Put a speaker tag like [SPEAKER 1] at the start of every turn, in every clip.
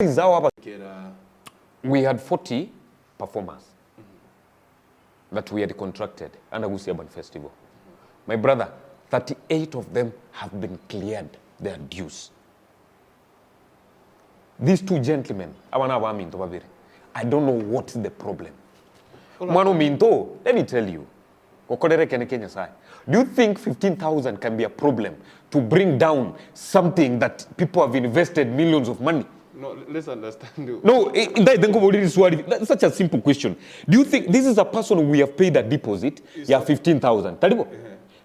[SPEAKER 1] is our we had 40 performers that we had contracted under Gusii Urban Festival. My brother, 38 of them have been cleared their dues. These two gentlemen, I don't know what is the problem. Mano Minto, let me tell you, do you think 15,000 can be a problem to bring down something that people have invested millions of money?
[SPEAKER 2] No, let's understand you.
[SPEAKER 1] No, that's such a simple question. Do you think this is a person we have paid a deposit? Yeah, 15,000.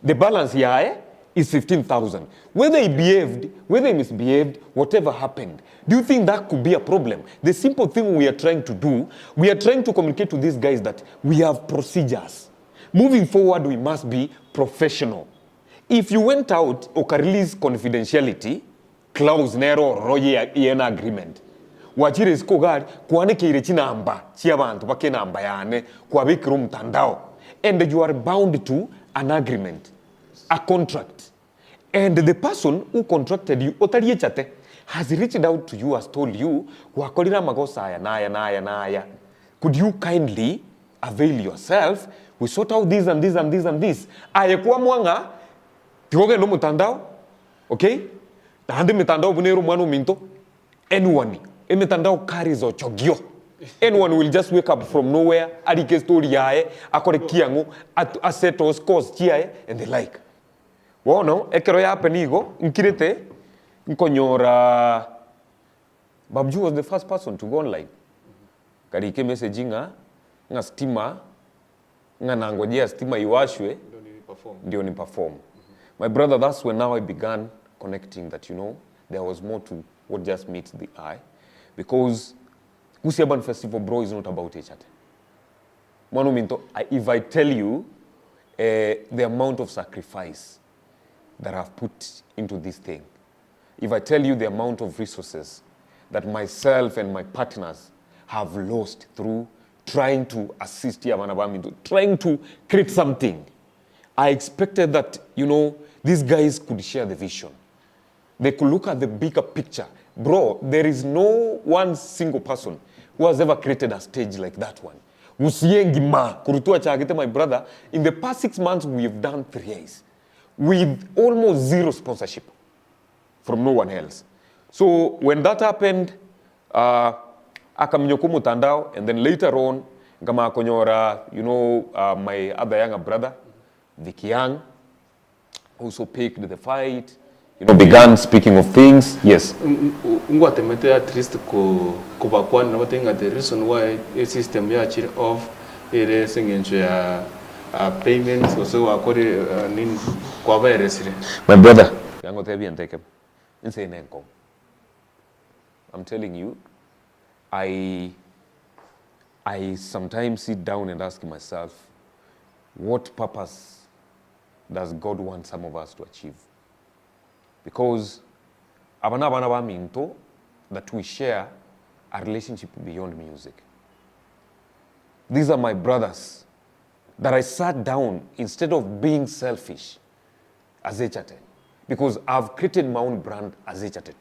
[SPEAKER 1] The balance here is 15,000. Whether he behaved, whether he misbehaved, whatever happened, do you think that could be a problem? The simple thing we are trying to do, we are trying to communicate to these guys that we have procedures. Moving forward, we must be professional. If you went out or release confidentiality, clause nero roye yena agreement. Wachire skogari kuane kire chinamba chiabantu bake namba yane kwa bikiru mtandao. And you are bound to an agreement, a contract. And the person who contracted you, Echate, has reached out to you, has told you, wakolina magosa ya naya. Could you kindly avail yourself? We sort out this and this and this and this. Ayekuwa mwanga, tihoge no mtandao, okay? Tahandi mitandao buneru mwanu minto. Anyone mitandao carries ochogyo. Anyone will just wake up from nowhere, adike story yae, akore kiangu, aseto scores chiae, and the like. Wono, ekero ya penigo, nkirete, nkonyora. Babu Gee was the first person to go online. Karike messaging nga stima, nga nangojea stima iwashwe, ndio ni perform. My brother, that's when now I began connecting that, you know, there was more to what just meets the eye. Because Gusii Urban Festival, bro, is not about Echate. If I tell you the amount of sacrifice that I've put into this thing, if I tell you the amount of resources that myself and my partners have lost through trying to assist Yamanabami, trying to create something, I expected that, you know, these guys could share the vision. They could look at the bigger picture. Bro, there is no one single person who has ever created a stage like that one. My brother, in the past 6 months, we have done 3 years with almost zero sponsorship from no one else. So when that happened, akamnyoku mutandao, and then later on, kama konyora, you know, my other younger brother, Vickyoung, also picked the fight. You know, began speaking of things. Yes.
[SPEAKER 2] Ngwatemete at least kubakwan na watenga the reason why a system ya chiri of ere singenje payments also akore nin kwa resire.
[SPEAKER 1] My brother, yango tebi anteke. Insane enko. I'm telling you, I sometimes sit down and ask myself, what purpose does God want some of us to achieve? Because that we share a relationship beyond music. These are my brothers that I sat down instead of being selfish as Echate, because I've created my own brand as Echate too.